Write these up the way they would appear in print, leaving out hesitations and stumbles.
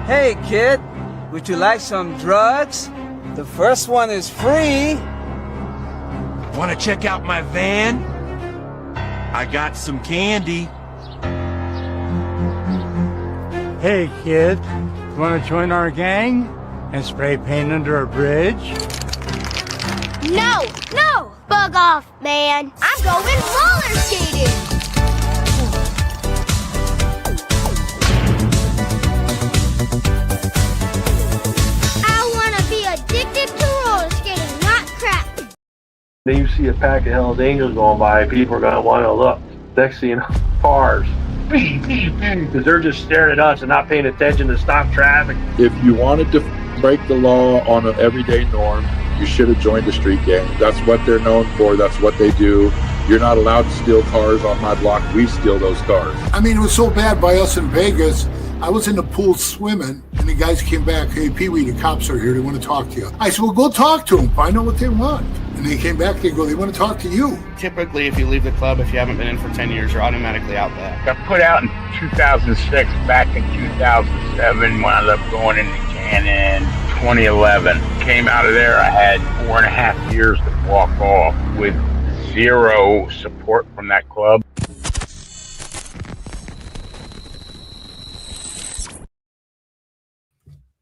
Hey kid, would you like some drugs? The first one is free. Want to check out my van? I got some candy. Hey kid, want to join our gang and spray paint under a bridge? No! Bug off, man. I'm going roller skating. I want to be addicted to roller skating, not crack. Then you see a pack of Hell's Angels going by, people are going to want to look. Next thing you know, cars, because they're just staring at us and not paying attention to stop traffic. If you wanted to break the law on an everyday norm, you should have joined the street gang. That's what they're known for. That's what they do. You're not allowed to steal cars on my block. We steal those cars. I mean, it was so bad by us in Vegas. I was in the pool swimming, and the guys came back. Hey, Pee-wee, the cops are here. They want to talk to you. I said, well, go talk to them. Find out what they want. And they came back. They go, they want to talk to you. Typically, if you leave the club, if you haven't been in for 10 years, you're automatically out back. Got put out in 2006. Back in 2007, wound up going into Chattin. 2011. Came out of there, I had 4.5 years to walk off with zero support from that club.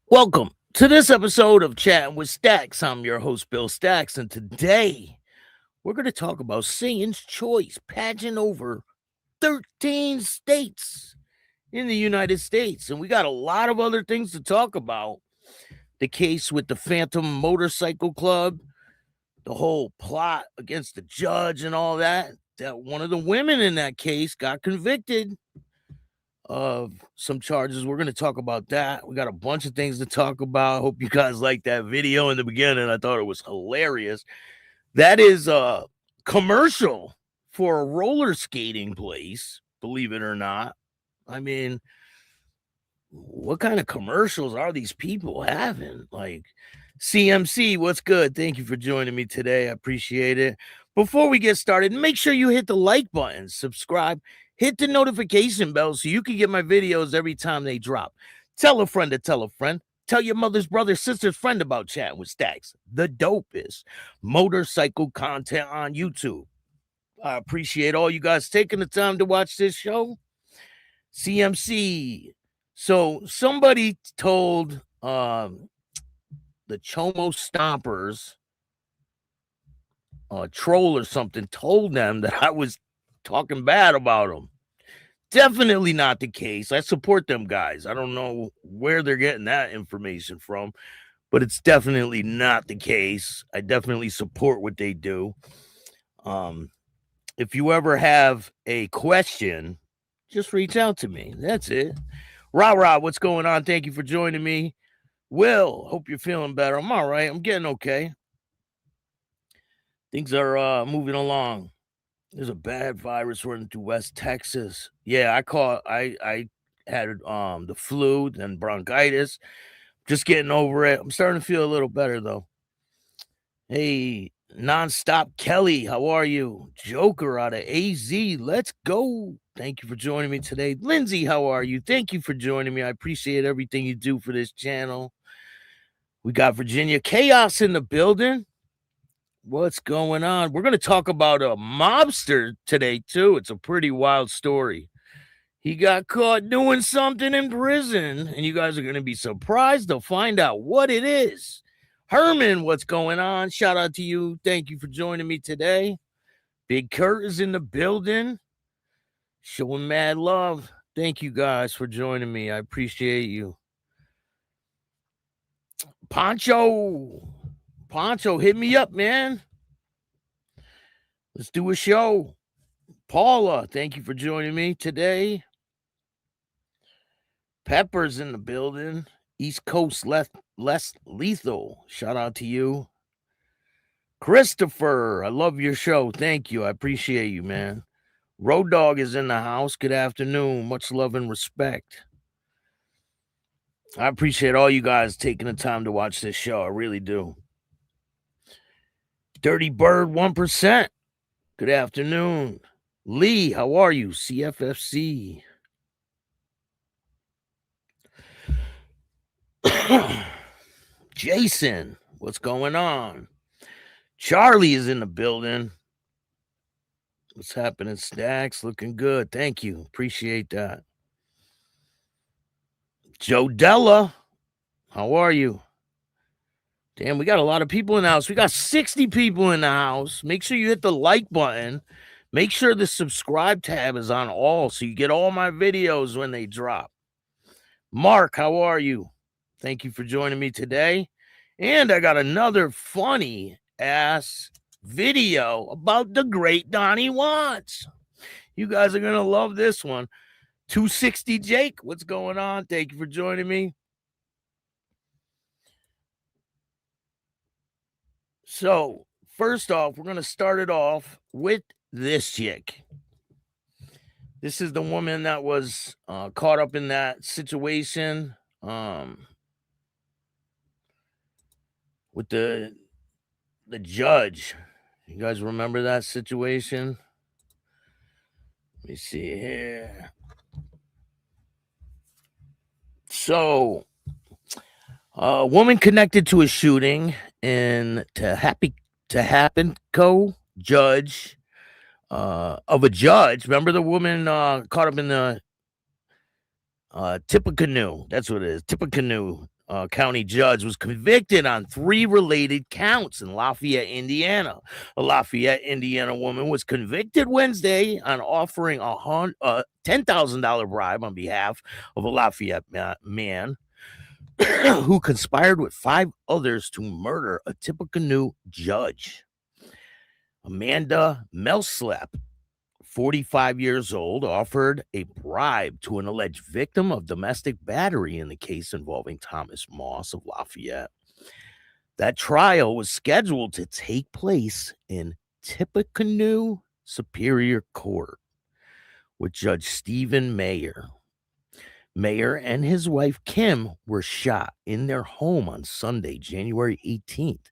Welcome to this episode of Chatting with Staxx. I'm your host, Bill Staxx, and today we're going to talk about Satan's Choice pageant over 13 states in the United States. And we got a lot of other things to talk about. The case with the Phantom Motorcycle Club, the whole plot against the judge and all that, that one of the women in that case got convicted of some charges. We're going to talk about that. We got a bunch of things to talk about. Hope you guys liked that video in the beginning. I thought it was hilarious. That is a commercial for a roller skating place, believe it or not. I mean, what kind of commercials are these people having? Like, CMC, what's good? Thank you for joining me today. I appreciate it. Before we get started, make sure you hit the like button, subscribe, hit the notification bell so you can get my videos every time they drop. Tell a friend to tell a friend. Tell your mother's brother, sister's friend about Chatting with Staxx, the dopest motorcycle content on YouTube. I appreciate all you guys taking the time to watch this show. CMC. So somebody told the Chomo Stompers, troll or something, told them that I was talking bad about them. Definitely not the case. I support them guys. I don't know where they're getting that information from, but it's definitely not the case. I definitely support what they do. If you ever have a question, just reach out to me. That's it. Rah, what's going on? Thank you for joining me. Will, hope you're feeling better. I'm all right. I'm getting okay. Things are moving along. There's a bad virus running through West Texas. Yeah, I had the flu, then bronchitis. Just getting over it. I'm starting to feel a little better, though. Hey, Nonstop Kelly, how are you? Joker out of AZ, let's go. Thank you for joining me today. Lindsay, how are you? Thank you for joining me. I appreciate everything you do for this channel. We got Virginia Chaos in the building. What's going on? We're going to talk about a mobster today, too. It's a pretty wild story. He got caught doing something in prison, and you guys are going to be surprised to find out what it is. Herman, what's going on? Shout out to you. Thank you for joining me today. Big Kurt is in the building. Showing mad love. Thank you guys for joining me. I appreciate you. Poncho, hit me up, man. Let's do a show. Paula, thank you for joining me today. Pepper's in the building. East Coast less lethal. Shout out to you. Christopher, I love your show. Thank you. I appreciate you, man. Road Dog is in the house. Good afternoon. Much love and respect. I appreciate all you guys taking the time to watch this show. I really do. Dirty Bird 1%. Good afternoon. Lee, how are you? CFFC. Jason, what's going on? Charlie is in the building. What's happening, Staxx? Looking good. Thank you. Appreciate that. Joe Della, how are you? Damn, we got a lot of people in the house. We got 60 people in the house. Make sure you hit the like button. Make sure the subscribe tab is on all so you get all my videos when they drop. Mark, how are you? Thank you for joining me today. And I got another funny ass video about the great Donnie Watts. You guys are going to love this one. 260 Jake, what's going on? Thank you for joining me. So, first off, we're going to start it off with this chick. This is the woman that was caught up in that situation with the judge. You guys remember that situation? Let me see here. So, a woman connected to a shooting in Tehappenco judge of a judge. Remember the woman caught up in the Tippecanoe? That's what it is. Tippecanoe County judge was convicted on 3 related counts in Lafayette, Indiana. A Lafayette, Indiana woman was convicted Wednesday on offering a $10,000 bribe on behalf of a Lafayette man who conspired with 5 others to murder a Tippecanoe judge. Amanda Melslep, 45 years old, offered a bribe to an alleged victim of domestic battery in the case involving Thomas Moss of Lafayette. That trial was scheduled to take place in Tippecanoe Superior Court with Judge Stephen Mayer. Mayer and his wife Kim were shot in their home on Sunday, January 18th.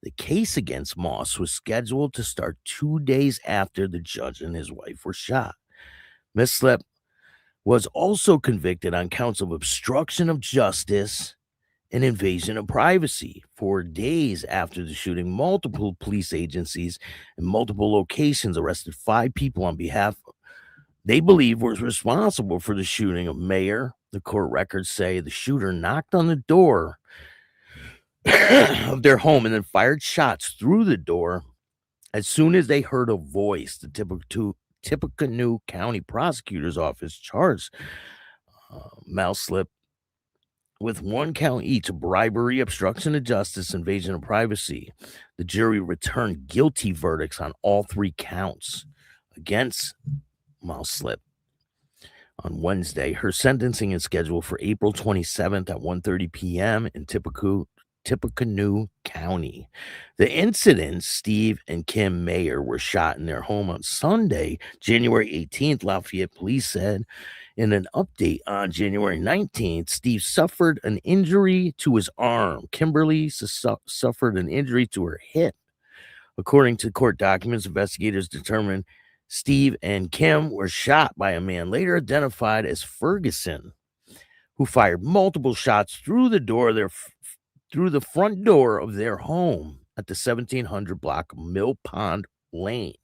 The case against Moss was scheduled to start 2 days after the judge and his wife were shot. Ms. Slep was also convicted on counts of obstruction of justice and invasion of privacy. 4 days after the shooting, multiple police agencies in multiple locations arrested 5 people on behalf they believe was responsible for the shooting of Mayer. The court records say the shooter knocked on the door of their home and then fired shots through the door as soon as they heard a voice. The Tippecanoe County Prosecutor's Office charged Malslip with 1 count each of bribery, obstruction of justice, invasion of privacy. The jury returned guilty verdicts on all 3 counts against Malslip. On Wednesday, her sentencing is scheduled for April 27th at 1:30 p.m. in Tippecanoe County. The incident, Steve and Kim Mayer were shot in their home on Sunday, January 18th, Lafayette police said. In an update on January 19th, Steve suffered an injury to his arm. Kimberly suffered an injury to her hip. According to court documents, investigators determined Steve and Kim were shot by a man later identified as Ferguson, who fired multiple shots through the front door of their home at the 1700 block of Mill Pond Lane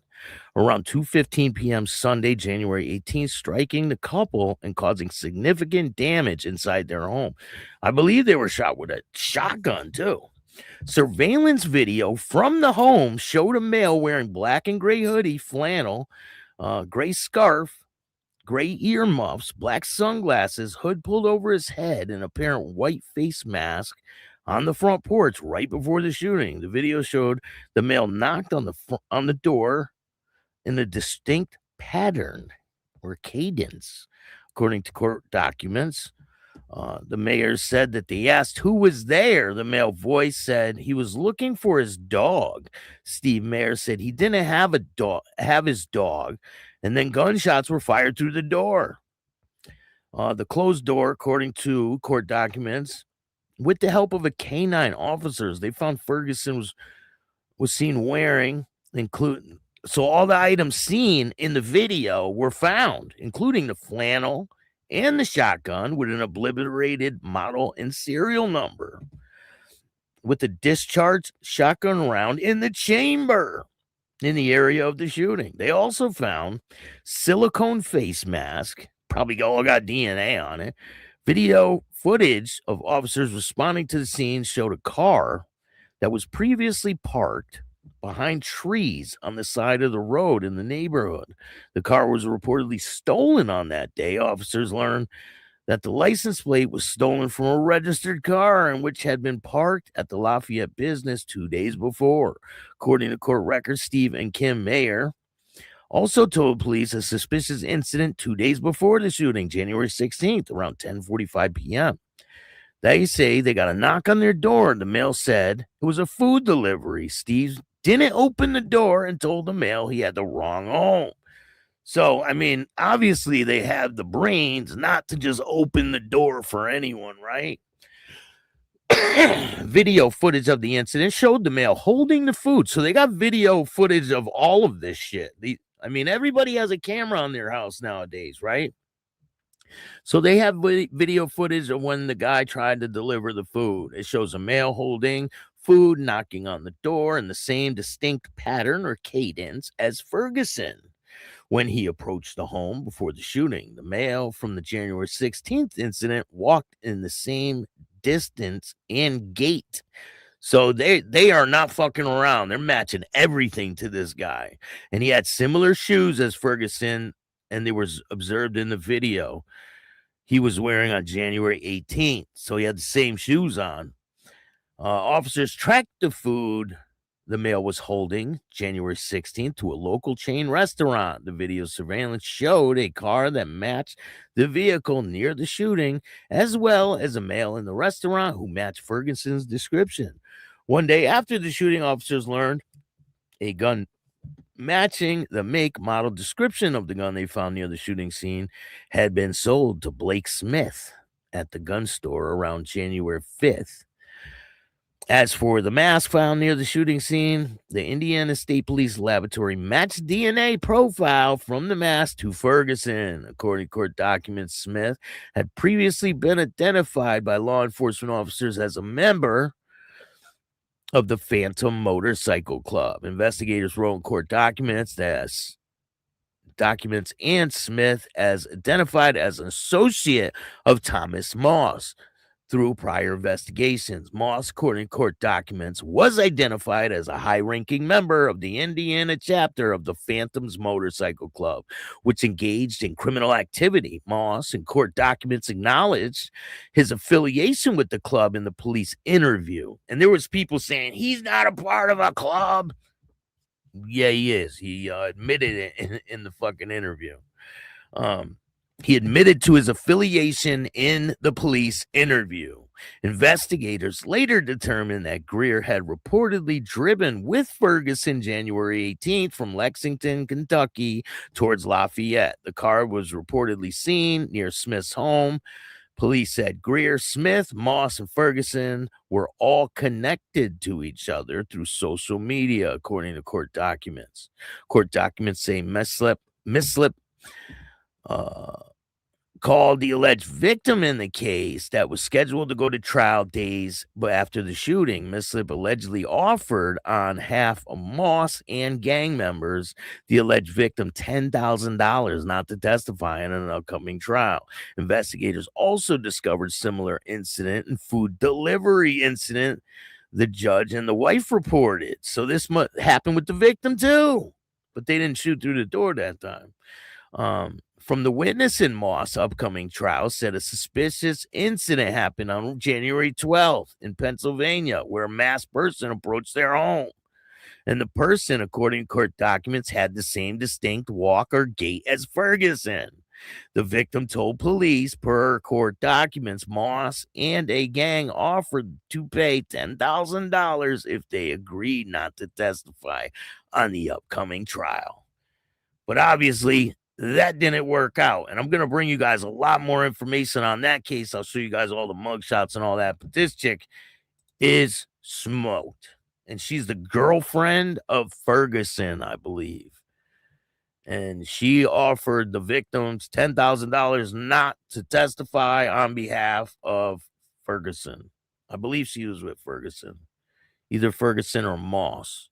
around 2:15 p.m. Sunday, January 18th, striking the couple and causing significant damage inside their home. I believe they were shot with a shotgun too. Surveillance video from the home showed a male wearing black and gray hoodie, flannel, gray scarf, gray earmuffs, black sunglasses, hood pulled over his head, and apparent white face mask on the front porch right before the shooting. The video showed the male knocked on the door in a distinct pattern or cadence. According to court documents, the mayor said that they asked who was there. The male voice said he was looking for his dog. Steve Mayer said he didn't have his dog, and then gunshots were fired through the door. The closed door, according to court documents, with the help of a canine officers, they found Ferguson was seen wearing, so all the items seen in the video were found, including the flannel and the shotgun with an obliterated model and serial number with a discharged shotgun round in the chamber in the area of the shooting. They also found silicone face mask, probably all got DNA on it. Video footage of officers responding to the scene showed a car that was previously parked behind trees on the side of the road in the neighborhood. The car was reportedly stolen on that day. Officers learned that the license plate was stolen from a registered car in which had been parked at the Lafayette business 2 days before. According to court records, Steve and Kim Mayer also told police a suspicious incident 2 days before the shooting, January 16th, around 10:45 p.m. They say they got a knock on their door. The mail said it was a food delivery. Steve didn't open the door and told the mail he had the wrong home. So, I mean, obviously they have the brains not to just open the door for anyone, right? Video footage of the incident showed the male holding the food. So they got video footage of all of this shit. I mean, everybody has a camera on their house nowadays, right? So they have video footage of when the guy tried to deliver the food. It shows a male holding food, knocking on the door in the same distinct pattern or cadence as Ferguson when he approached the home before the shooting. The male from the January 16th incident walked in the same distance and gait. So they are not fucking around. They're matching everything to this guy. And he had similar shoes as Ferguson, and they were observed in the video he was wearing on January 18th. So he had the same shoes on. Officers tracked the food the male was holding January 16th to a local chain restaurant. The video surveillance showed a car that matched the vehicle near the shooting, as well as a male in the restaurant who matched Ferguson's description. One day after the shooting, officers learned a gun matching the make, model, description of the gun they found near the shooting scene had been sold to Blake Smith at the gun store around January 5th. As for the mask found near the shooting scene, the Indiana State Police Laboratory matched DNA profile from the mask to Ferguson. According to court documents, Smith had previously been identified by law enforcement officers as a member of the Phantom Motorcycle Club. Investigators wrote in court documents and Smith as identified as an associate of Thomas Moss. Through prior investigations, Moss, according to court documents, was identified as a high-ranking member of the Indiana chapter of the Phantoms Motorcycle Club, which engaged in criminal activity. Moss, in court documents, acknowledged his affiliation with the club in the police interview. And there was people saying, he's not a part of a club. Yeah, he is. He admitted it in the fucking interview. He admitted to his affiliation in the police interview. Investigators later determined that Greer had reportedly driven with Ferguson January 18th from Lexington, Kentucky towards Lafayette. The car was reportedly seen near Smith's home. Police said Greer, Smith, Moss, and Ferguson were all connected to each other through social media, according to court documents. Court documents say Mislip called the alleged victim in the case that was scheduled to go to trial days after the shooting. Mislip allegedly offered on behalf of Moss and gang members the alleged victim $10,000 not to testify in an upcoming trial. Investigators also discovered similar incident and food delivery incident the judge and the wife reported. So this happened with the victim too, but they didn't shoot through the door that time. From the witness in Moss' upcoming trial said a suspicious incident happened on January 12th in Pennsylvania where a masked person approached their home. And the person, according to court documents, had the same distinct walk or gait as Ferguson. The victim told police, per court documents, Moss and a gang offered to pay $10,000 if they agreed not to testify on the upcoming trial. But obviously, that didn't work out. And I'm going to bring you guys a lot more information on that case. I'll show you guys all the mugshots and all that. But this chick is smoked. And she's the girlfriend of Ferguson, I believe. And she offered the victims $10,000 not to testify on behalf of Ferguson. I believe she was with Ferguson, either Ferguson or Moss.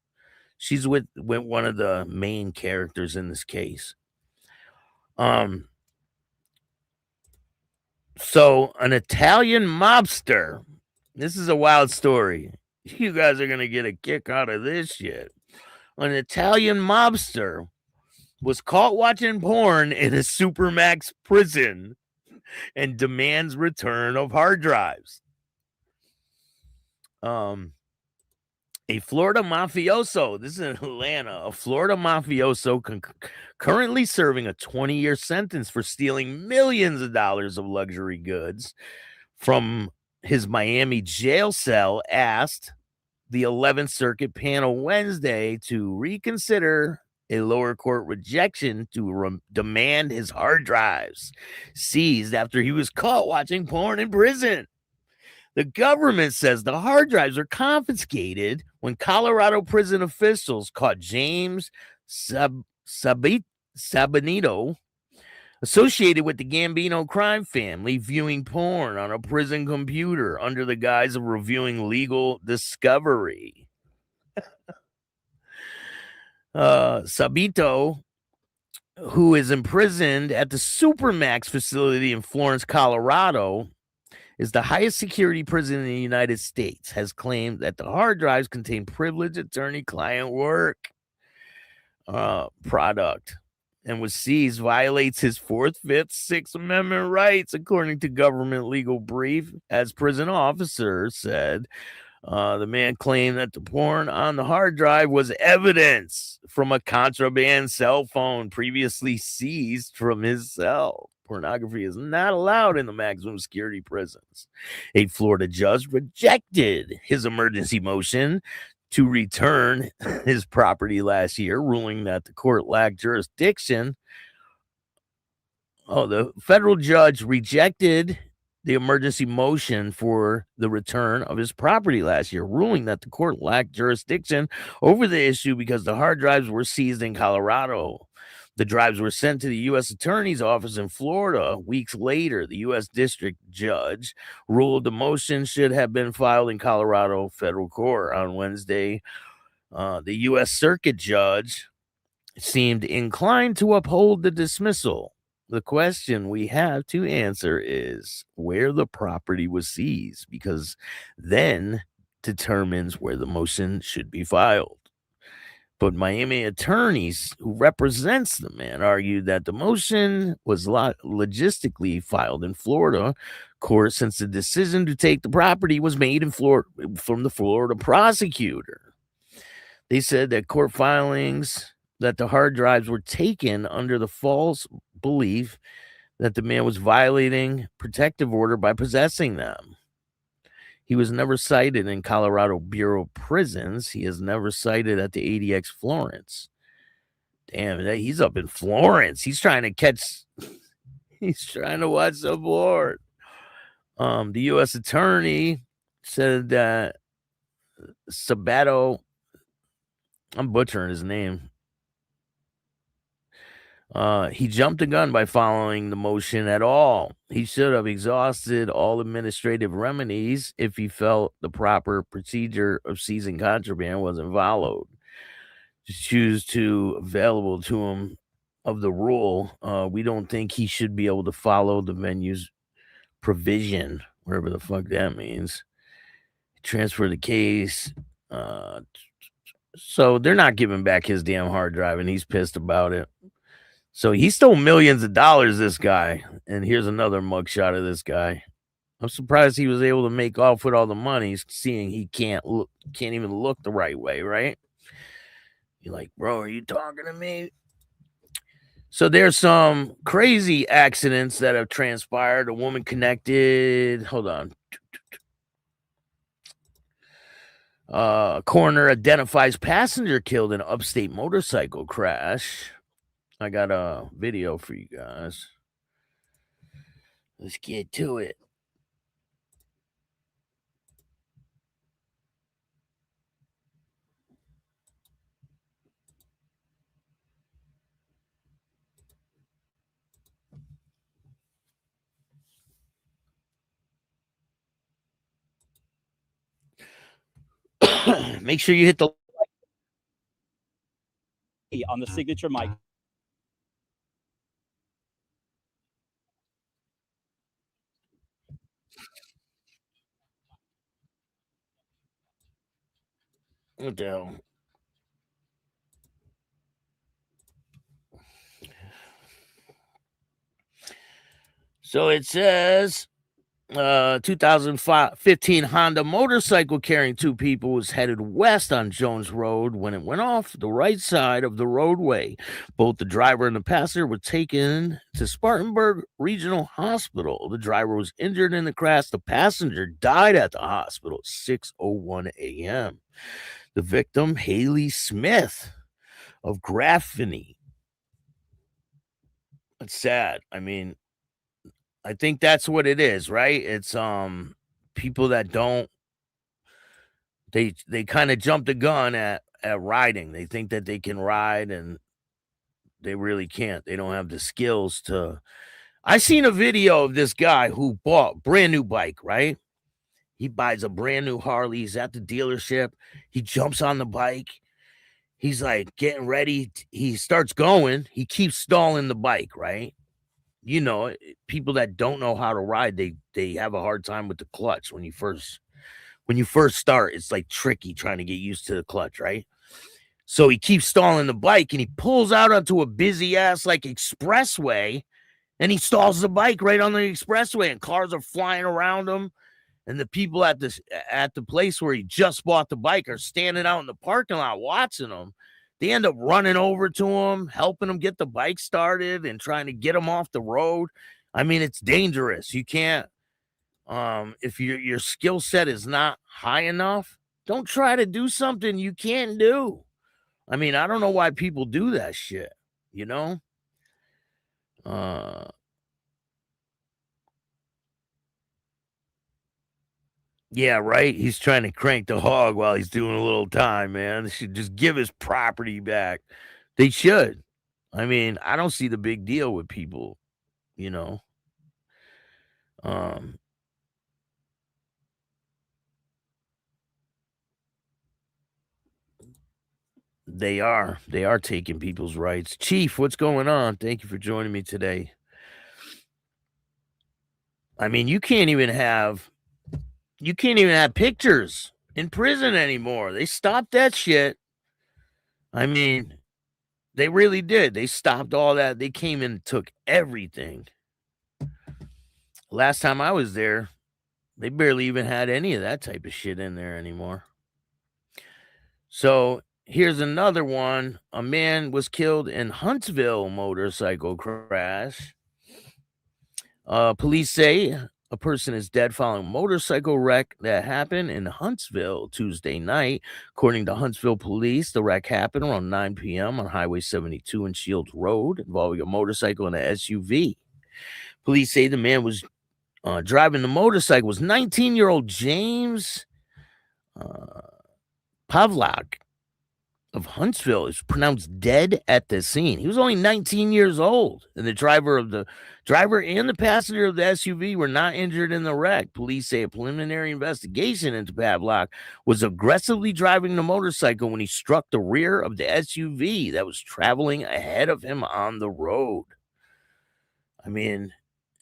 She's with one of the main characters in this case. So an Italian mobster. This is a wild story. You guys are gonna get a kick out of this shit. An Italian mobster was caught watching porn in a Supermax prison and demands return of hard drives. A Florida mafioso, this is in Atlanta, a Florida mafioso currently serving a 20-year sentence for stealing millions of dollars of luxury goods from his Miami jail cell, asked the 11th Circuit panel Wednesday to reconsider a lower court rejection to demand his hard drives seized after he was caught watching porn in prison. The government says the hard drives were confiscated when Colorado prison officials caught James Sabanito, associated with the Gambino crime family, viewing porn on a prison computer under the guise of reviewing legal discovery. Sabito, who is imprisoned at the Supermax facility in Florence, Colorado, is the highest security prison in the United States, has claimed that the hard drives contain privileged attorney-client work product and was seized violates his 4th, 5th, 6th Amendment rights, according to government legal brief. As prison officers said, the man claimed that the porn on the hard drive was evidence from a contraband cell phone previously seized from his cell. Pornography is not allowed in the maximum security prisons. A Florida judge rejected his emergency motion to return his property last year, ruling that the court lacked jurisdiction. The federal judge rejected the emergency motion for the return of his property last year, ruling that the court lacked jurisdiction over the issue because the hard drives were seized in Colorado. The drives were sent to the U.S. Attorney's Office in Florida. Weeks later, the U.S. District Judge ruled the motion should have been filed in Colorado federal court on Wednesday. The U.S. Circuit Judge seemed inclined to uphold the dismissal. The question we have to answer is where the property was seized, because then determines where the motion should be filed. But Miami attorneys who represents the man argued that the motion was logistically filed in Florida court since the decision to take the property was made in Florida from the Florida prosecutor. They said that court filings that the hard drives were taken under the false belief that the man was violating protective order by possessing them. He was never cited in Colorado Bureau of Prisons. He is never cited at the ADX Florence. Damn, he's up in Florence. He's trying to watch the board. The U.S. attorney said that Sabato, I'm butchering his name. He jumped the gun by following the motion at all. He should have exhausted all administrative remedies if he felt the proper procedure of seizing contraband wasn't followed. Just choose to available to him of the rule. We don't think he should be able to follow the venue's provision, whatever the fuck that means. Transfer the case. So they're not giving back his damn hard drive, and he's pissed about it. So he stole millions of dollars, this guy. And here's another mugshot of this guy. I'm surprised he was able to make off with all the money, seeing he can't even look the right way, right? You're like, bro, are you talking to me? So there's some crazy accidents that have transpired. A woman connected. Hold on. Coroner identifies passenger killed in upstate motorcycle crash. I got a video for you guys. Let's get to it. Make sure you hit the on the signature mic. What the hell? So it says 2015 Honda motorcycle carrying 2 people was headed west on Jones Road when it went off the right side of the roadway. Both the driver and the passenger were taken to Spartanburg Regional Hospital. The driver was injured in the crash. The passenger died at the hospital at 6:01 a.m. The victim, Haley Smith of Graffini. It's sad. I mean, I think that's what it is, right? It's people that don't they kind of jump the gun at riding. They think that they can ride and they really can't. They don't have the skills to. I seen a video of this guy who bought a brand new bike, right? He buys a brand new Harley. He's at the dealership. He jumps on the bike. He's like getting ready. He starts going. He keeps stalling the bike, right? You know, people that don't know how to ride, they have a hard time with the clutch when you first start. It's like tricky trying to get used to the clutch, right? So he keeps stalling the bike and he pulls out onto a busy ass like expressway and he stalls the bike right on the expressway and cars are flying around him. And the people at the place where he just bought the bike are standing out in the parking lot watching him. They end up running over to him, helping him get the bike started and trying to get him off the road. I mean, it's dangerous. You can't, if your skill set is not high enough, don't try to do something you can't do. I mean, I don't know why people do that shit, you know? Yeah, right. He's trying to crank the hog while he's doing a little time, man. They should just give his property back. They should. I mean, I don't see the big deal with people, you know. They are taking people's rights. Chief, what's going on? Thank you for joining me today. I mean, you can't even have pictures in prison anymore. They stopped that shit. I mean, they really did. They stopped all that. They came and took everything. Last time I was there, they barely even had any of that type of shit in there anymore. So here's another one. A man was killed in Huntsville motorcycle crash. Police say a person is dead following a motorcycle wreck that happened in Huntsville Tuesday night. According to Huntsville police, the wreck happened around 9 p.m. on Highway 72 and Shields Road, involving a motorcycle and an SUV. Police say the man was driving the motorcycle was 19-year-old James Pavlak of Huntsville. Is pronounced dead at the scene. He was only 19 years old, and the driver and the passenger of the SUV were not injured in the wreck. Police say a preliminary investigation into Pavlak was aggressively driving the motorcycle when he struck the rear of the SUV that was traveling ahead of him on the road. I mean,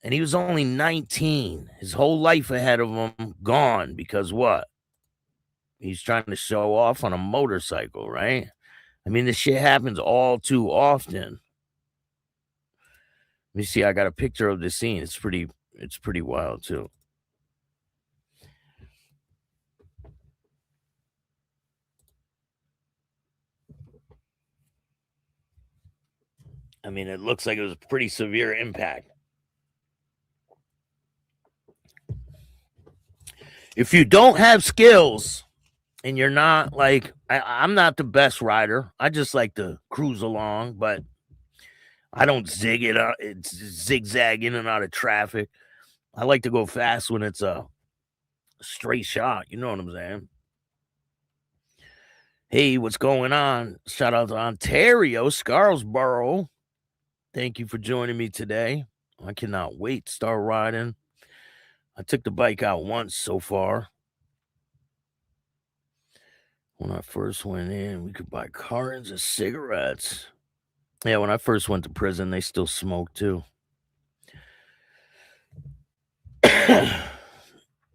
and he was only 19. His whole life ahead of him gone because what? He's trying to show off on a motorcycle, right? I mean, this shit happens all too often. Let me see. I got a picture of the scene. It's pretty wild too. I mean, it looks like it was a pretty severe impact. If you don't have skills and you're not like, I'm not the best rider. I just like to cruise along, but I don't zigzag in and out of traffic. I like to go fast when it's a straight shot. You know what I'm saying? Hey, what's going on? Shout out to Ontario, Scarborough. Thank you for joining me today. I cannot wait to start riding. I took the bike out once so far. When I first went in, we could buy cartons of cigarettes. Yeah, when I first went to prison, they still smoked too.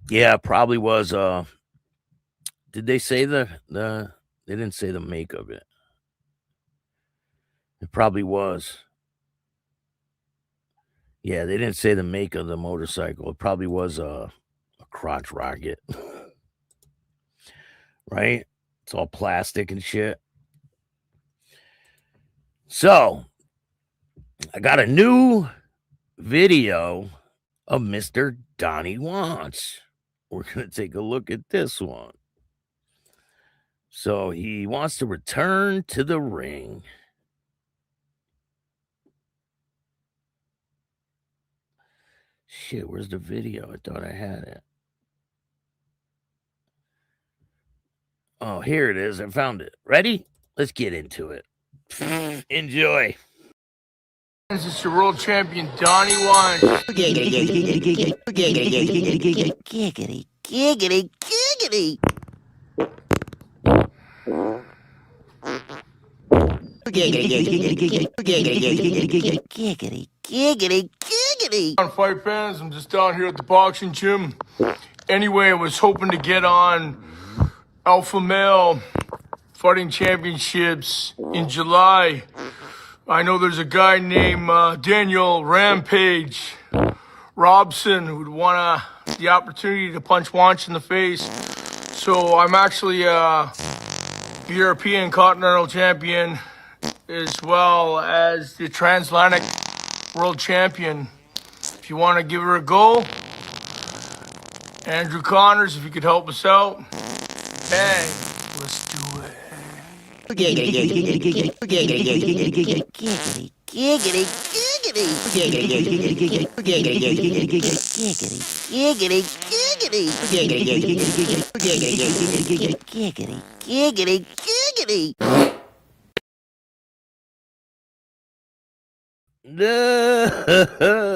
Yeah, probably was. Did they say the? They didn't say the make of it. It probably was. Yeah, they didn't say the make of the motorcycle. It probably was a crotch rocket. Right? It's all plastic and shit. So, I got a new video of Mr. Donnie Wants. We're going to take a look at this one. So, he wants to return to the ring. Shit, where's the video? I thought I had it. Oh, here it is. I found it. Ready? Let's get into it. Enjoy. This is your world champion, Donnie Wants. Giggity, giggity, giggity. Giggity. On fight fans, I'm just down here at the boxing gym. Anyway, I was hoping to get on Alpha Male Fighting Championships in July. I know there's a guy named Daniel Rampage Robson who'd want the opportunity to punch Wants in the face. So I'm actually a European Continental Champion as well as the Transatlantic World Champion. If you want to give her a go, Andrew Connors, if you could help us out. Bang, let's do it.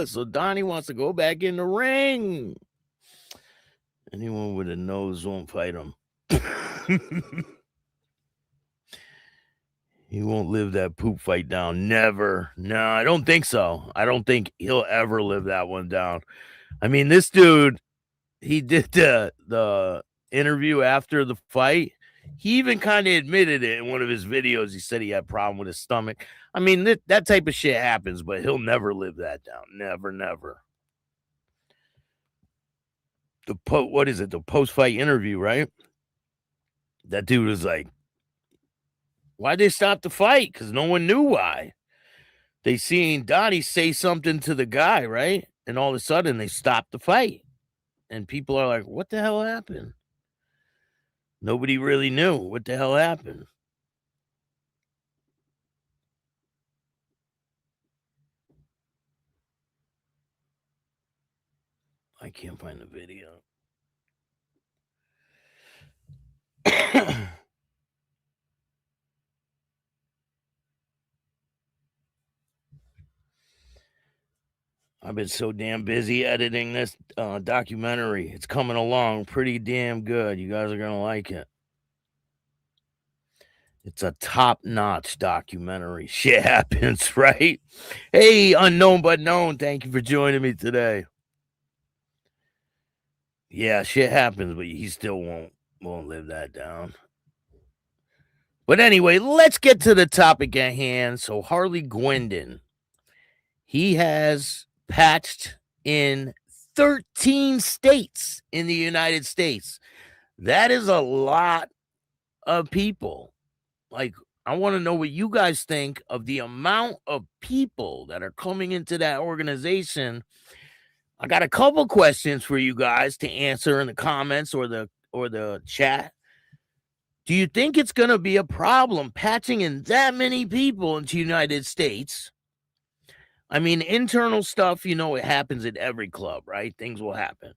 So Donnie wants to go back in the ring. Anyone with a nose won't fight him. He won't live that poop fight down. Never. No, I don't think so. I don't think he'll ever live that one down. I mean, this dude, he did the interview after the fight. He even kind of admitted it in one of his videos. He said he had a problem with his stomach. I mean, that type of shit happens, but he'll never live that down. Never, never. What is it? The post-fight interview, right? That dude was like, why'd they stop the fight? Because no one knew why. They seen Donnie say something to the guy, right? And all of a sudden they stopped the fight. And people are like, what the hell happened? Nobody really knew what the hell happened. I can't find the video. I've been so damn busy editing this documentary. It's coming along pretty damn good. You guys are going to like it. It's a top-notch documentary. Shit happens, right? Hey, unknown but known, thank you for joining me today. Yeah, shit happens, but he still won't live that down. But anyway, let's get to the topic at hand. So Harley Gwendon, he has patched in 13 states in the United States. That is a lot of people. Like, I want to know what you guys think of the amount of people that are coming into that organization. I got a couple questions for you guys to answer in the comments or the chat. Do you think it's going to be a problem patching in that many people into the United States? I mean, internal stuff, you know, it happens at every club, right? Things will happen.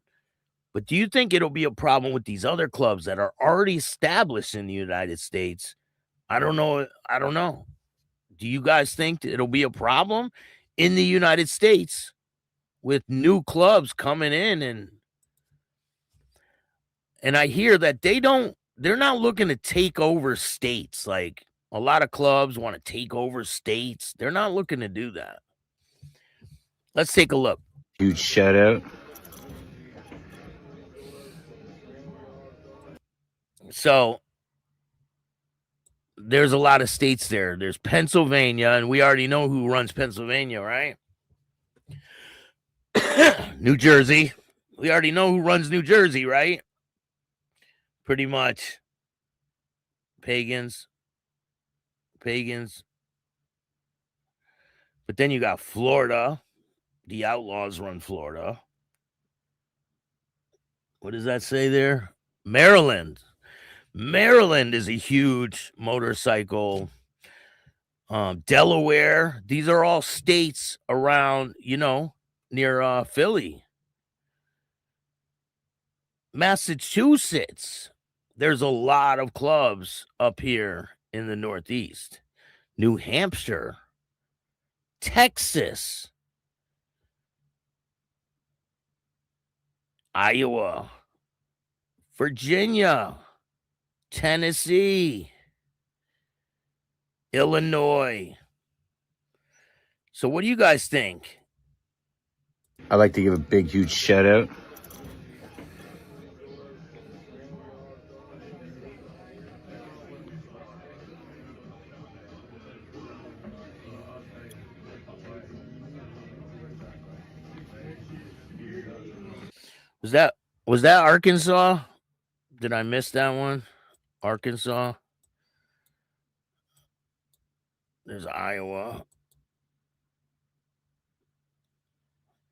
But do you think it'll be a problem with these other clubs that are already established in the United States? I don't know. Do you guys think it'll be a problem in the United States with new clubs coming in? And I hear that they don't they're not looking to take over states. Like a lot of clubs want to take over states. They're not looking to do that. Let's take a look. Huge shout out. So there's a lot of states there. There's Pennsylvania, and we already know who runs Pennsylvania, right? New Jersey. We already know who runs New Jersey, right? Pretty much. Pagans. But then you got Florida. The Outlaws run Florida. What does that say there? Maryland. Maryland is a huge motorcycle. Delaware. These are all states around, near Philly. Massachusetts. There's a lot of clubs up here in the Northeast. New Hampshire. Texas. Iowa. Virginia. Tennessee. Illinois. So what do you guys think? I'd like to give a big, huge shout out. Was that Arkansas? Did I miss that one? Arkansas. There's Iowa.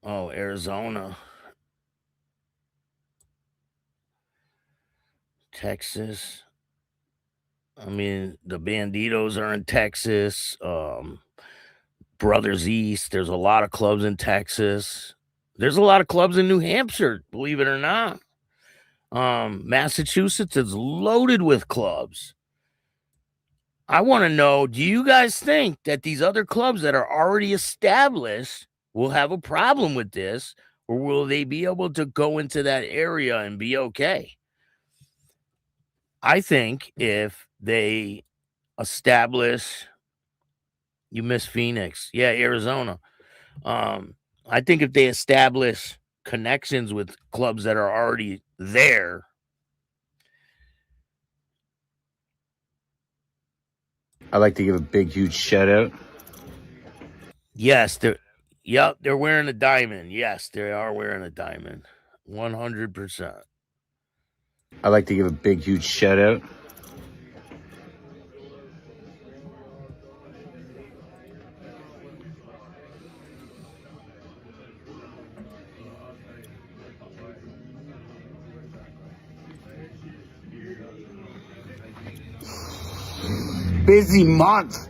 Oh, Arizona. Texas. I mean, the Banditos are in Texas. Brothers East. There's a lot of clubs in Texas. There's a lot of clubs in New Hampshire, believe it or not. Massachusetts is loaded with clubs. I want to know, do you guys think that these other clubs that are already established will have a problem with this, or will they be able to go into that area and be okay? I think if they establish, you miss Phoenix. Yeah, Arizona. I think if they establish connections with clubs that are already there, I'd like to give a big, huge shout out. yes, they're wearing a diamond. Yes, they are wearing a diamond. 100%. I'd like to give a big, huge shout out. Busy month.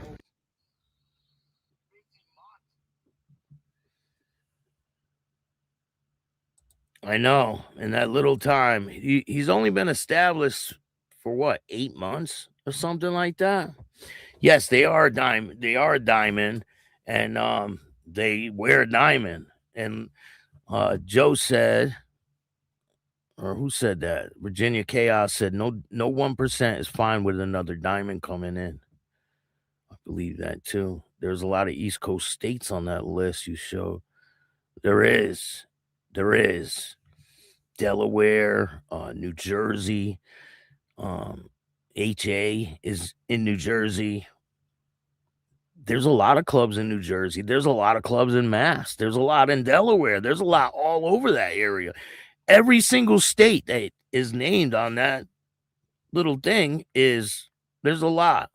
I know. In that little time, he's only been established for what, 8 months or something like that. Yes, they are a diamond. They are a diamond, and they wear a diamond. And Joe said, or who said that? Virginia Chaos said, no 1% is fine with another diamond coming in. I believe that too. There's a lot of East Coast states on that list you showed. There is. Delaware, New Jersey, HA is in New Jersey. There's a lot of clubs in New Jersey. There's a lot of clubs in Mass. There's a lot in Delaware. There's a lot all over that area. Every single state that is named on that little thing there's a lot.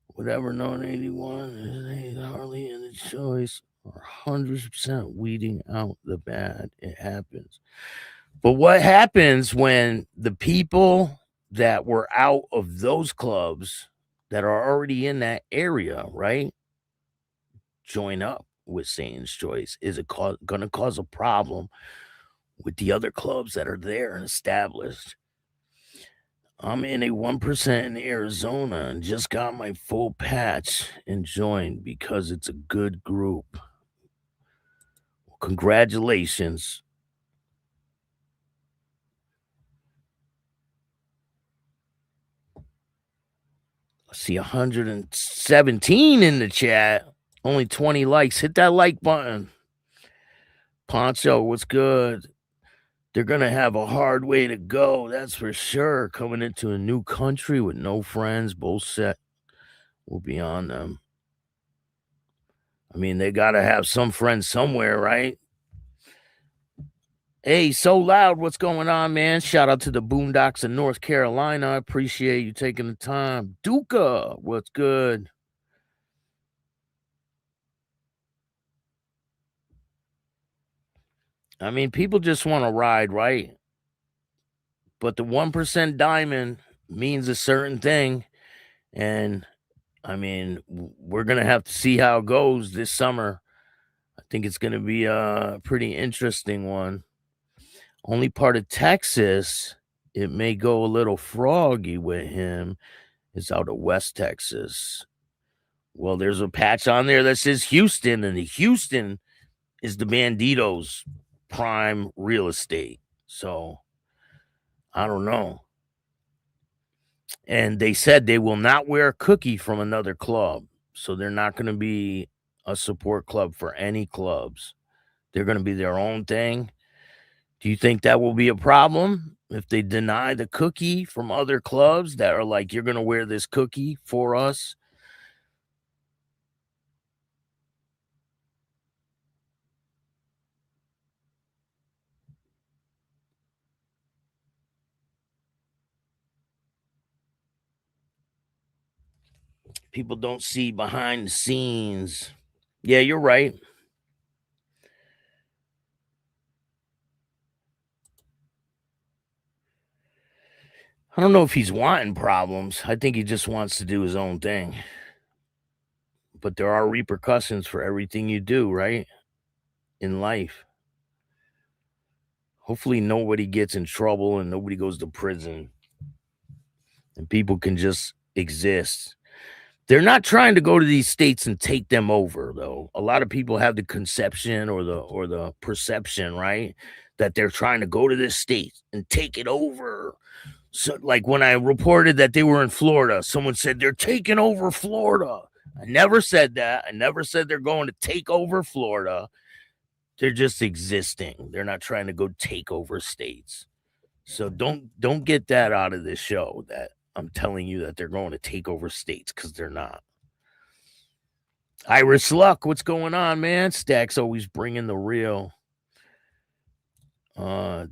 Whatever known 81 is hardly in the choice or 100% weeding out the bad. It happens. But what happens when the people that were out of those clubs that are already in that area, right, join up with Satan's Choice? Is it going to cause a problem with the other clubs that are there and established? I'm in a 1% in Arizona and just got my full patch and joined because it's a good group. Congratulations. I see 117 in the chat. Only 20 likes. Hit that like button. Poncho, what's good? They're going to have a hard way to go. That's for sure. Coming into a new country with no friends. Both set will be on them. I mean, they got to have some friends somewhere, right? Hey, So Loud, what's going on, man? Shout out to the Boondocks in North Carolina. I appreciate you taking the time. Duca, what's good? I mean, people just want to ride, right? But the 1% diamond means a certain thing. And, I mean, we're going to have to see how it goes this summer. I think it's going to be a pretty interesting one. Only part of Texas, it may go a little froggy with him, is out of West Texas. Well, there's a patch on there that says Houston, and the Houston is the Banditos' prime real estate. So, I don't know. And they said they will not wear a cookie from another club. So they're not going to be a support club for any clubs. They're going to be their own thing. Do you think that will be a problem if they deny the cookie from other clubs that are like, you're going to wear this cookie for us? People don't see behind the scenes. Yeah, you're right. I don't know if he's wanting problems. I think he just wants to do his own thing. But there are repercussions for everything you do, right? In life. Hopefully nobody gets in trouble and nobody goes to prison. And people can just exist. They're not trying to go to these states and take them over, though. A lot of people have the conception or the perception, right, that they're trying to go to this state and take it over. So, like when I reported that they were in Florida, someone said they're taking over Florida. I never said that. I never said they're going to take over Florida. They're just existing. They're not trying to go take over states. So don't get that out of this show that I'm telling you that they're going to take over states, because they're not. Iris Luck, what's going on, man? Staxx always bringing the real.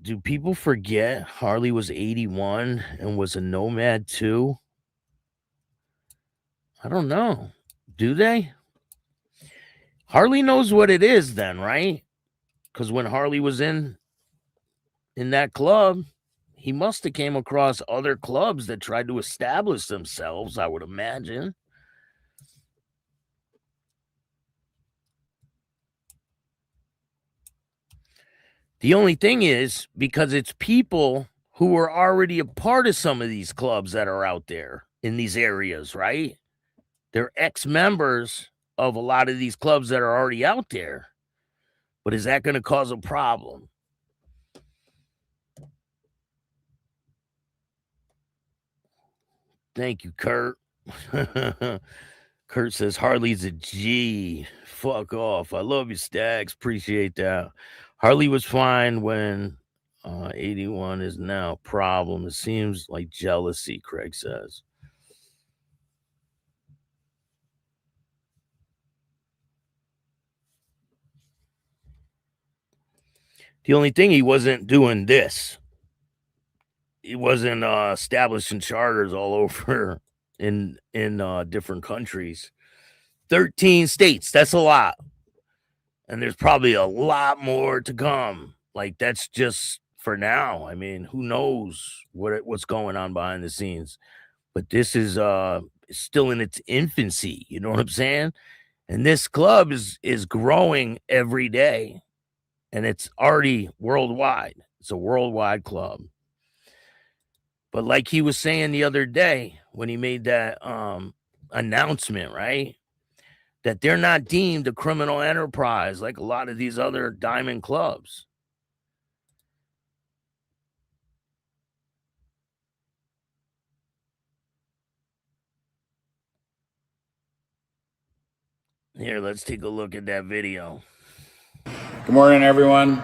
Do people forget Harley was 81 and was a nomad too? I don't know. Do they? Harley knows what it is then, right? Because when Harley was in that club, he must have came across other clubs that tried to establish themselves, I would imagine. The only thing is, because it's people who are already a part of some of these clubs that are out there in these areas, right? They're ex-members of a lot of these clubs that are already out there. But is that going to cause a problem? Thank you, Kurt. Kurt says Harley's a G. Fuck off. I love you, Staxx. Appreciate that. Harley was fine when 81 is now a problem. It seems like jealousy, Craig says. The only thing, he wasn't doing this. He wasn't establishing charters all over in different countries. 13 states. That's a lot. And there's probably a lot more to come. Like, that's just for now. I mean, who knows what's going on behind the scenes. But this is still in its infancy. You know what I'm saying? And this club is growing every day. And it's already worldwide. It's a worldwide club. But like he was saying the other day when he made that announcement, right? That they're not deemed a criminal enterprise like a lot of these other diamond clubs. Here, let's take a look at that video. Good morning, everyone.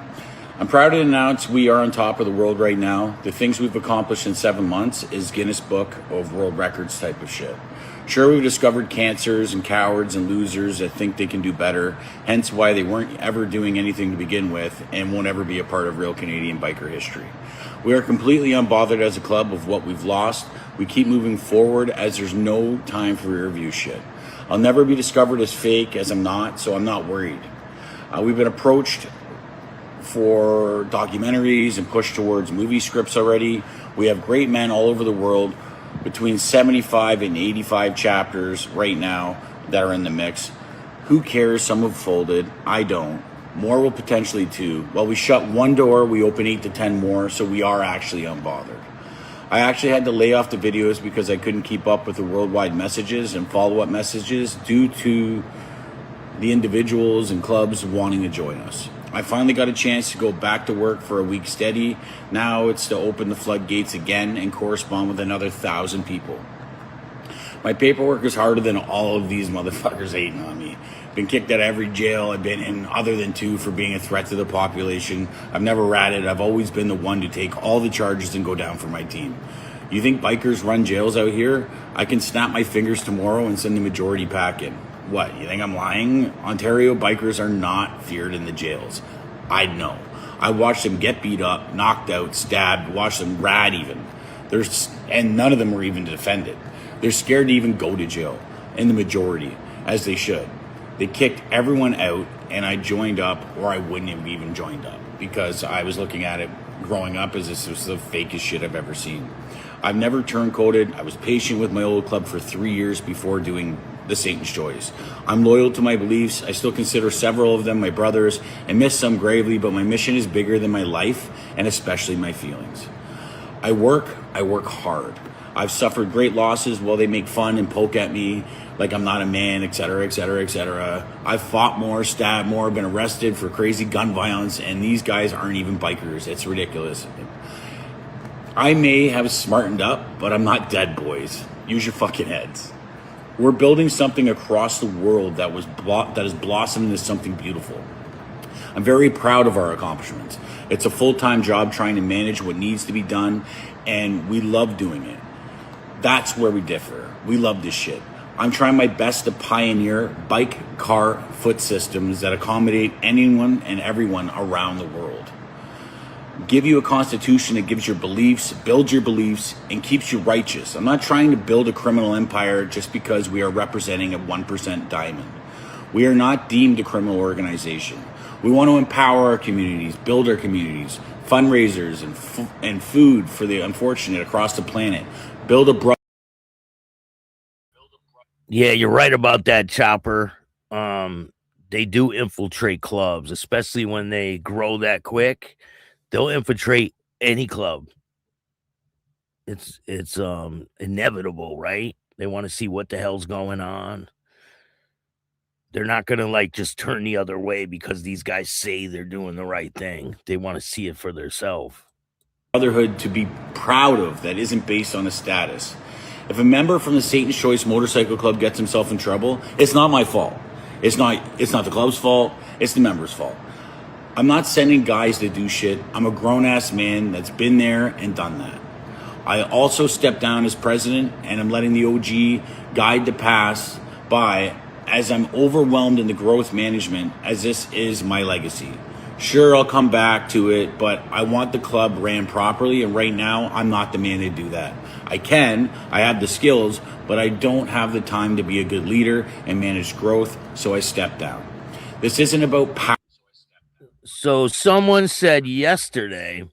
I'm proud to announce we are on top of the world right now. The things we've accomplished in 7 months is Guinness Book of World Records type of shit. Sure, we've discovered cancers and cowards and losers that think they can do better, hence why they weren't ever doing anything to begin with and won't ever be a part of real Canadian biker history. We are completely unbothered as a club of what we've lost. We keep moving forward as there's no time for rear view shit. I'll never be discovered as fake, as I'm not, so I'm not worried. We've been approached for documentaries and pushed towards movie scripts already. We have great men all over the world, between 75 and 85 chapters right now that are in the mix. Who cares? Some have folded. I don't. More will potentially too. While we shut one door, we open 8 to 10 more, so we are actually unbothered. I actually had to lay off the videos because I couldn't keep up with the worldwide messages and follow-up messages due to the individuals and clubs wanting to join us. I finally got a chance to go back to work for a week steady. Now it's to open the floodgates again and correspond with another 1,000 people. My paperwork is harder than all of these motherfuckers hating on me. Been kicked out of every jail I've been in, other than 2 for being a threat to the population. I've never ratted. I've always been the one to take all the charges and go down for my team. You think bikers run jails out here? I can snap my fingers tomorrow and send the majority pack in. What, you think I'm lying? Ontario bikers are not feared in the jails. I'd know. I watched them get beat up, knocked out, stabbed, watched them rat even. And none of them were even defended. They're scared to even go to jail, in the majority, as they should. They kicked everyone out, and I joined up, or I wouldn't have even joined up, because I was looking at it growing up as this was the fakest shit I've ever seen. I've never turncoated. I was patient with my old club for 3 years before doing the Satan's Choice. I'm loyal to my beliefs. I still consider several of them my brothers and miss some gravely, but my mission is bigger than my life and especially my feelings. I work hard. I've suffered great losses while they make fun and poke at me like I'm not a man, etc., etc., etc. I've fought more, stabbed more, been arrested for crazy gun violence, and these guys aren't even bikers. It's ridiculous. I may have smartened up, but I'm not dead, boys. Use your fucking heads. We're building something across the world that has blossomed into something beautiful. I'm very proud of our accomplishments. It's a full-time job trying to manage what needs to be done, and we love doing it. That's where we differ. We love this shit. I'm trying my best to pioneer bike, car, foot systems that accommodate anyone and everyone around the world. Give you a constitution that gives your beliefs, builds your beliefs, and keeps you righteous. I'm not trying to build a criminal empire just because we are representing a 1% diamond. We are not deemed a criminal organization. We want to empower our communities, build our communities, fundraisers and food for the unfortunate across the planet. Build a Yeah, you're right about that, Chopper. They do infiltrate clubs, especially when they grow that quick. They'll infiltrate any club. It's inevitable, right? They want to see what the hell's going on. They're not going to like just turn the other way because these guys say they're doing the right thing. They want to see it for themselves. Brotherhood to be proud of that isn't based on a status. If a member from the Satan's Choice Motorcycle Club gets himself in trouble, it's not my fault. It's not the club's fault. It's the member's fault. I'm not sending guys to do shit. I'm a grown-ass man that's been there and done that. I also stepped down as president, and I'm letting the OG guide the pass by as I'm overwhelmed in the growth management, as this is my legacy. Sure, I'll come back to it, but I want the club ran properly, and right now, I'm not the man to do that. I have the skills, but I don't have the time to be a good leader and manage growth, so I stepped down. This isn't about power. So someone said yesterday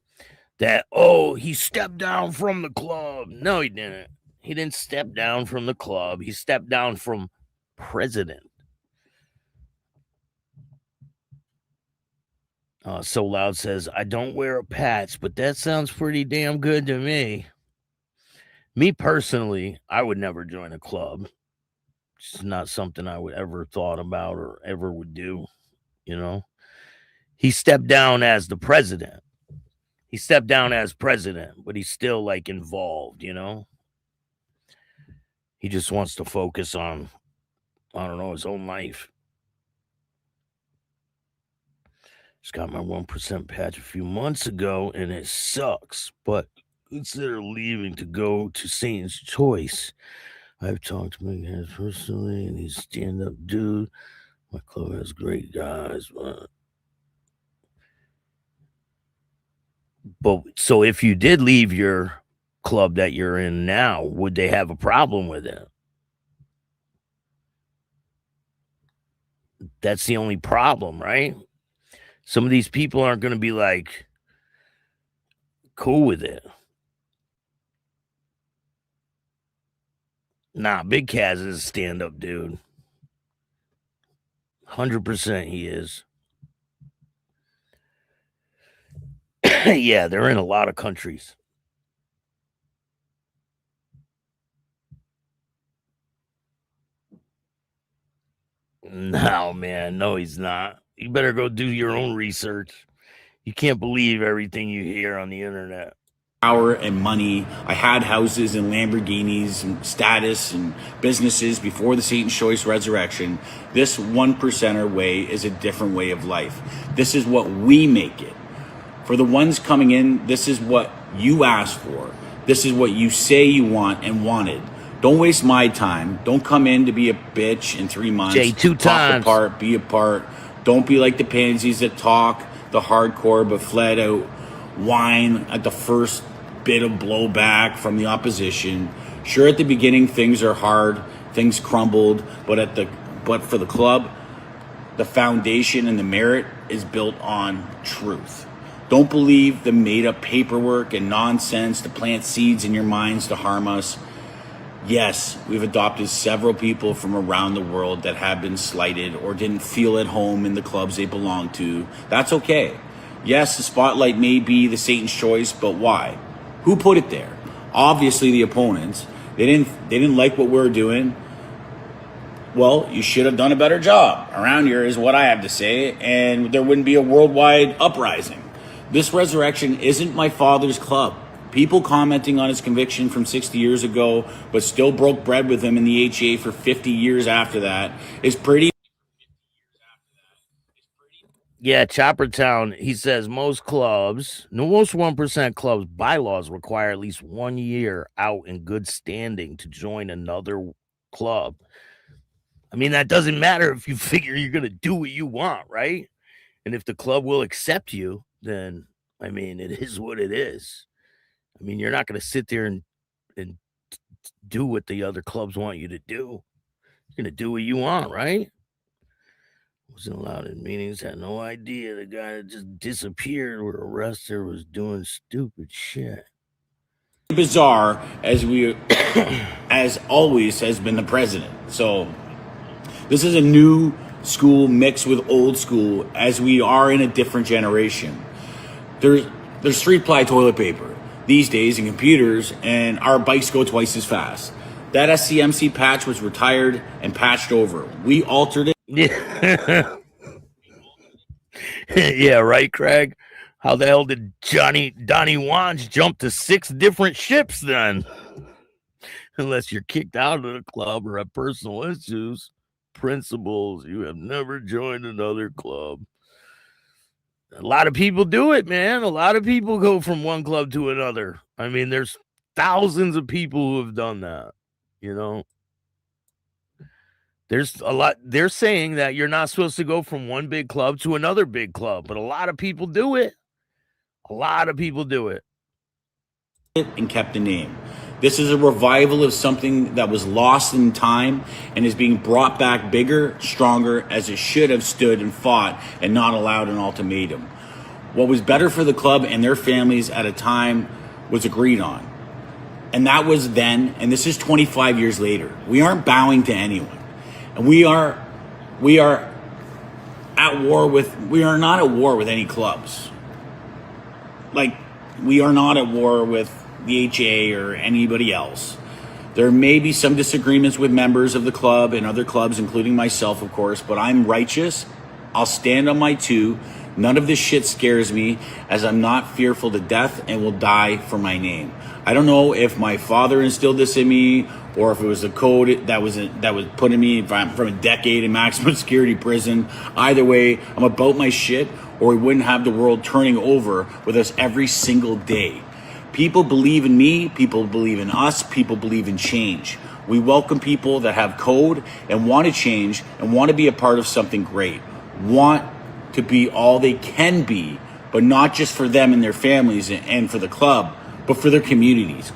that, oh, he stepped down from the club. No, he didn't. He didn't step down from the club. He stepped down from president. So Loud says, I don't wear a patch, but that sounds pretty damn good to me. Me personally, I would never join a club. It's not something I would ever thought about or ever would do, you know. He stepped down as the president. He stepped down as president, but he's still like involved, you know. He just wants to focus on, I don't know, his own life. Just got my 1% patch a few months ago, and it sucks. But consider leaving to go to Satan's Choice. I've talked to my guys personally, and he's stand-up dude. My club has great guys, but so if you did leave your club that you're in now, would they have a problem with it? That's the only problem, right? Some of these people aren't going to be like cool with it. Nah, Big Kaz is a stand-up dude. 100% he is. Yeah, they're in a lot of countries. No, man. No, he's not. You better go do your own research. You can't believe everything you hear on the internet. Power and money. I had houses and Lamborghinis and status and businesses before the Satan's Choice resurrection. This 1%er way is a different way of life. This is what we make it. For the ones coming in, this is what you asked for. This is what you say you want and wanted. Don't waste my time. Don't come in to be a bitch in 3 months. Jay, 2 times. Apart, be apart. Don't be like the pansies that talk the hardcore but fled out whine at the first bit of blowback from the opposition. Sure, at the beginning things are hard, things crumbled, but for the club, the foundation and the merit is built on truth. Don't believe the made-up paperwork and nonsense to plant seeds in your minds to harm us. Yes, we've adopted several people from around the world that have been slighted or didn't feel at home in the clubs they belong to. That's okay. Yes, the spotlight may be the Satan's Choice, but why? Who put it there? Obviously the opponents. They didn't like what we're doing. Well, you should have done a better job. Around here is what I have to say, and there wouldn't be a worldwide uprising. This resurrection isn't my father's club. People commenting on his conviction from 60 years ago, but still broke bread with him in the HA for 50 years after that, is pretty. Yeah, Choppertown, he says most 1% clubs bylaws require at least 1 year out in good standing to join another club. I mean, that doesn't matter if you figure you're going to do what you want, right? And if the club will accept you, then, I mean, it is what it is. I mean, you're not going to sit there and do what the other clubs want you to do. You're going to do what you want, right? Wasn't allowed in meetings, had no idea the guy that just disappeared or arrested was doing stupid shit. Bizarre as as always has been the president. So this is a new school mixed with old school as we are in a different generation. There's 3-ply toilet paper these days in computers, and our bikes go twice as fast. That SCMC patch was retired and patched over. We altered it. Yeah. Yeah, right, Craig? How the hell did Donnie Wange jump to 6 different ships then? Unless you're kicked out of the club or have personal issues, principles, you have never joined another club. A lot of people do it, man. A lot of people go from one club to another. I mean, there's thousands of people who have done that, you know. There's a lot. They're saying that you're not supposed to go from one big club to another big club, but a lot of people do it. A lot of people do it. And kept the name. This is a revival of something that was lost in time and is being brought back bigger, stronger, as it should have stood and fought and not allowed an ultimatum. What was better for the club and their families at a time was agreed on. And that was then, and this is 25 years later. We aren't bowing to anyone. And we are not at war with any clubs. Like, we are not at war with the HA or anybody else. There may be some disagreements with members of the club and other clubs, including myself, of course, but I'm righteous. I'll stand on my 2. None of this shit scares me, as I'm not fearful to death and will die for my name. I don't know if my father instilled this in me or if it was the code that was put in me from a decade in maximum security prison. Either way, I'm about my shit, or we wouldn't have the world turning over with us every single day. People believe in me, people believe in us, people believe in change. We welcome people that have code and want to change and want to be a part of something great, want to be all they can be, but not just for them and their families and for the club, but for their communities.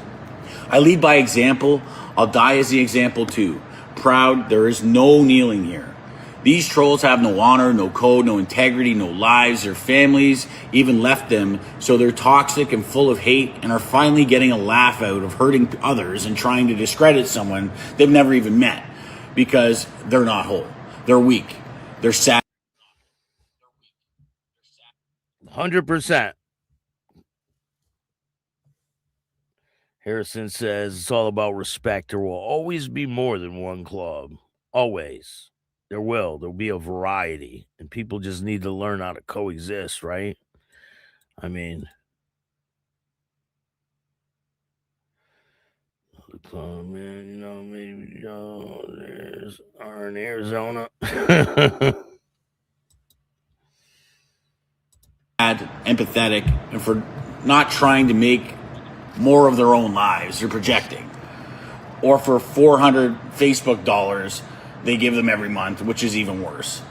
I lead by example. I'll die as the example too. Proud, there is no kneeling here. These trolls have no honor, no code, no integrity, no lives. Their families even left them, so they're toxic and full of hate and are finally getting a laugh out of hurting others and trying to discredit someone they've never even met because they're not whole. They're weak. They're sad. 100%. Harrison says it's all about respect. There will always be more than one club. Always. There'll be a variety, and people just need to learn how to coexist, right? I mean, the club, man, maybe there's are in Arizona. Empathetic, and for not trying to make more of their own lives. They're projecting. Or for 400 Facebook dollars they give them every month, which is even worse.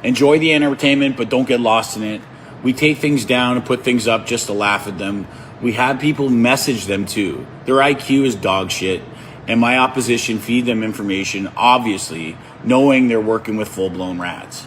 Enjoy the entertainment, but don't get lost in it. We take things down and put things up just to laugh at them. We have people message them too. Their IQ is dog shit, and my opposition feed them information, obviously, knowing they're working with full-blown rats.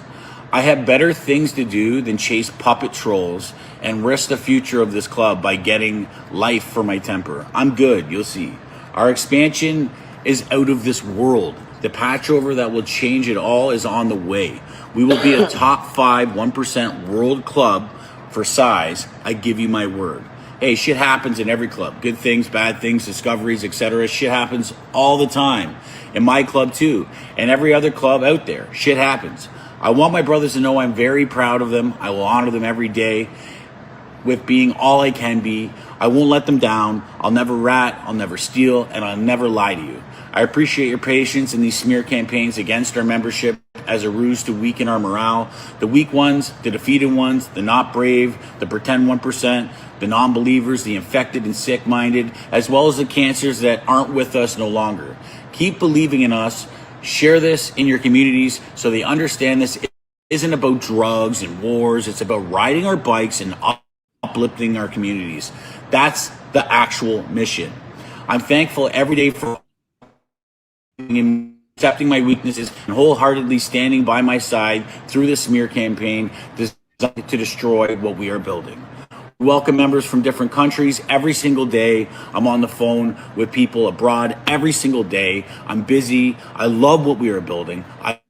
I have better things to do than chase puppet trolls and risk the future of this club by getting life for my temper. I'm good, you'll see. Our expansion is out of this world. The patchover that will change it all is on the way. We will be a top 5, 1% world club for size. I give you my word. Hey, shit happens in every club. Good things, bad things, discoveries, etc. Shit happens all the time. In my club too. And every other club out there. Shit happens. I want my brothers to know I'm very proud of them. I will honor them every day with being all I can be. I won't let them down. I'll never rat, I'll never steal, and I'll never lie to you. I appreciate your patience in these smear campaigns against our membership as a ruse to weaken our morale. The weak ones, the defeated ones, the not brave, the pretend 1%, the non-believers, the infected and sick-minded, as well as the cancers that aren't with us no longer. Keep believing in us. Share this in your communities so they understand this isn't about drugs and wars. It's about riding our bikes and uplifting our communities. That's the actual mission. I'm thankful every day for accepting my weaknesses and wholeheartedly standing by my side through the smear campaign designed to destroy what we are building. We welcome members from different countries every single day. I'm on the phone with people abroad every single day. I'm busy. I love what we are building. I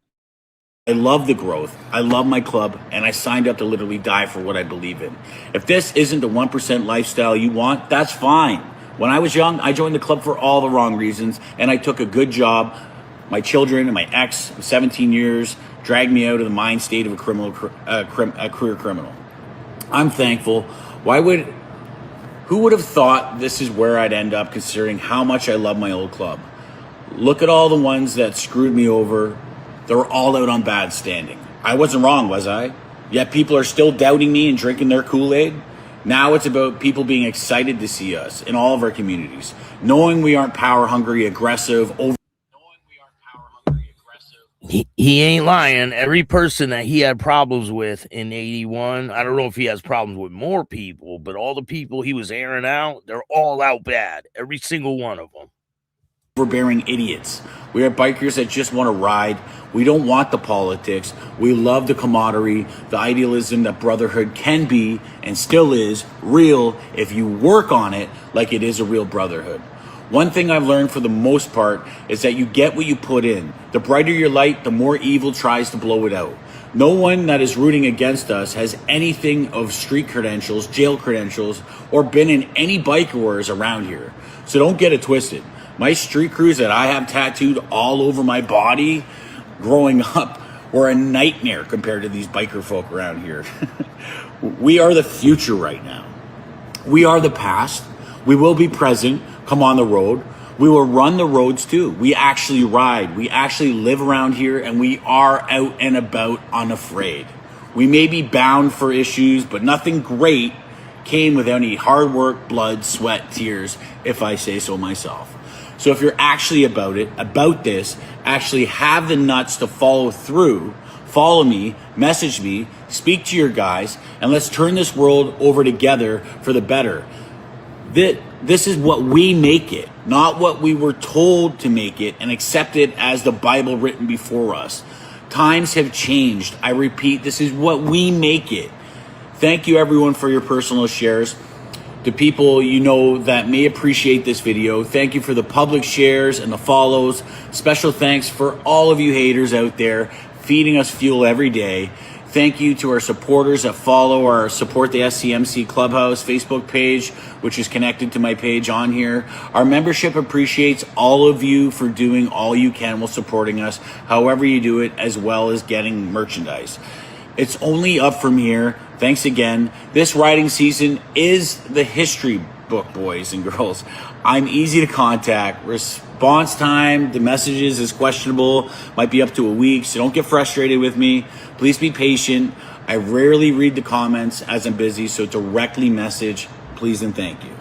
love the growth. I love my club, and I signed up to literally die for what I believe in. If this isn't the 1% lifestyle you want, that's fine. When I was young, I joined the club for all the wrong reasons, and I took a good job. My children and my ex, 17 years, dragged me out of the mind state of a career criminal. I'm thankful. Who would have thought this is where I'd end up, considering how much I love my old club? Look at all the ones that screwed me over. They're all out on bad standing. I wasn't wrong, was I? Yet people are still doubting me and drinking their Kool-Aid. Now it's about people being excited to see us in all of our communities, knowing we aren't power hungry, aggressive, He ain't lying. Every person that he had problems with in 81, I don't know if he has problems with more people, but all the people he was airing out, they're all out bad. Every single one of them. overbearing idiots. We are bikers that just want to ride. We don't want the politics. We love the camaraderie, the idealism that brotherhood can be and still is real if you work on it like it is a real brotherhood. One thing I've learned for the most part is that you get what you put in. The brighter your light, the more evil tries to blow it out. No one that is rooting against us has anything of street credentials, jail credentials, or been in any bike wars around here. So don't get it twisted. My street crews that I have tattooed all over my body growing up were a nightmare compared to these biker folk around here. We are the future right now. We are the past. We will be present. Come on the road. We will run the roads too. We actually ride. We actually live around here, and we are out and about unafraid. We may be bound for issues, but nothing great came without any hard work, blood, sweat, tears, if I say so myself. So if you're actually about this, actually have the nuts to follow through, follow me, message me, speak to your guys, and let's turn this world over together for the better. This is what we make it, not what we were told to make it and accept it as the Bible written before us. Times have changed. I repeat, this is what we make it. Thank you everyone for your personal shares. To people you know that may appreciate this video, thank you for the public shares and the follows. Special thanks for all of you haters out there feeding us fuel every day. Thank you to our supporters that follow our Support the SCMC Clubhouse Facebook page, which is connected to my page on here. Our membership appreciates all of you for doing all you can while supporting us, however you do it, as well as getting merchandise. It's only up from here. Thanks again. This writing season is the history book, boys and girls. I'm easy to contact. Response time, the messages is questionable, might be up to a week, so don't get frustrated with me. Please be patient. I rarely read the comments as I'm busy, so directly message, please and thank you.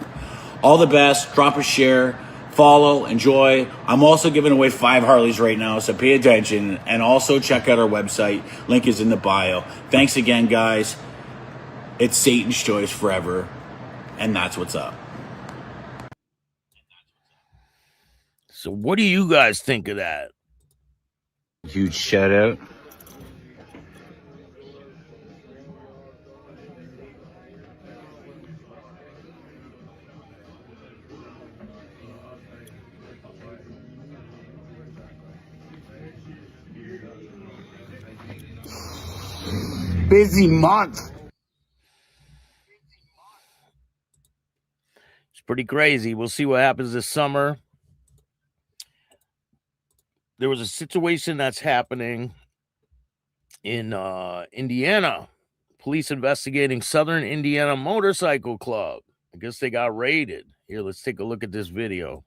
All the best. Drop a share, follow, enjoy. I'm also giving away 5 Harleys right now, so pay attention. And also check out our website. Link is in the bio. Thanks again, guys. It's Satan's choice forever, and that's what's up. So what do you guys think of that? Huge shout out. Busy month. It's pretty crazy. We'll see what happens this summer. There was a situation that's happening in Indiana. Police investigating Southern Indiana Motorcycle Club. I guess they got raided. Here, let's take a look at this video.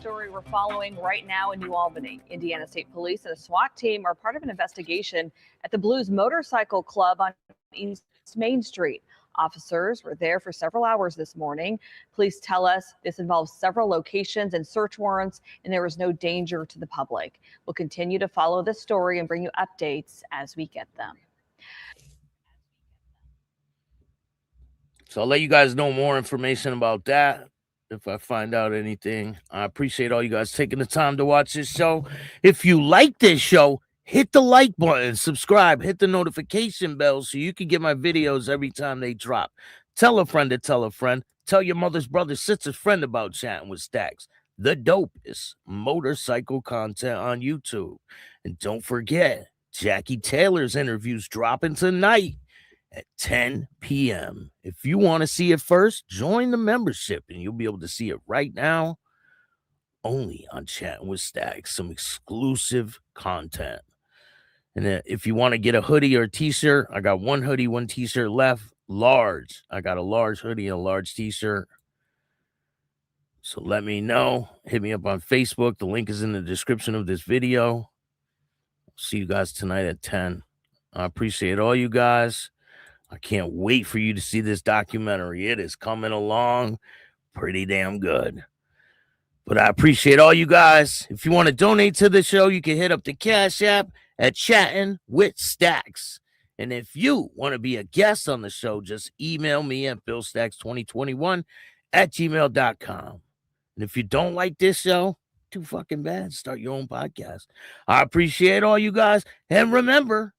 Story we're following right now in New Albany. Indiana State Police and a SWAT team are part of an investigation at the Blues Motorcycle Club on East Main Street. Officers were there for several hours this morning. Police tell us this involves several locations and search warrants, and there was no danger to the public. We'll continue to follow this story and bring you updates as we get them. So I'll let you guys know more information about that if I find out anything. I appreciate all you guys taking the time to watch this show. If you like this show, hit the like button, subscribe, hit the notification bell so you can get my videos every time they drop. Tell a friend to tell a friend. Tell your mother's brother, sister's friend about Chatting with Staxx, the dopest motorcycle content on YouTube. And don't forget, Jackie Taylor's interview's dropping tonight at 10 p.m. If you want to see it first, join the membership and you'll be able to see it right now only on Chatting with Staxx, some exclusive content. And if you want to get a hoodie or a t-shirt, I got 1 hoodie, 1 t-shirt left, large. I got a large hoodie and a large t-shirt. So let me know. Hit me up on Facebook. The link is in the description of this video. See you guys tonight at 10. I appreciate all you guys. I can't wait for you to see this documentary. It is coming along pretty damn good. But I appreciate all you guys. If you want to donate to the show, you can hit up the Cash App at Chattin with Staxx. And if you want to be a guest on the show, just email me at billstax2021@gmail.com. And if you don't like this show, too fucking bad. Start your own podcast. I appreciate all you guys. And remember,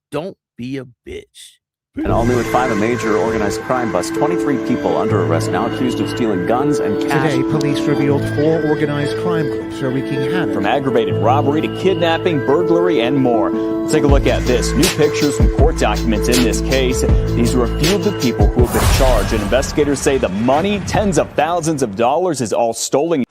don't be a bitch. And all new at 5, a major organized crime bust. 23 people under arrest now accused of stealing guns and cash. Today, police revealed 4 organized crime groups are wreaking havoc. From aggravated robbery to kidnapping, burglary, and more. Let's take a look at this. New pictures from court documents in this case. These are a few of the people who have been charged. And investigators say the money, tens of thousands of dollars, is all stolen.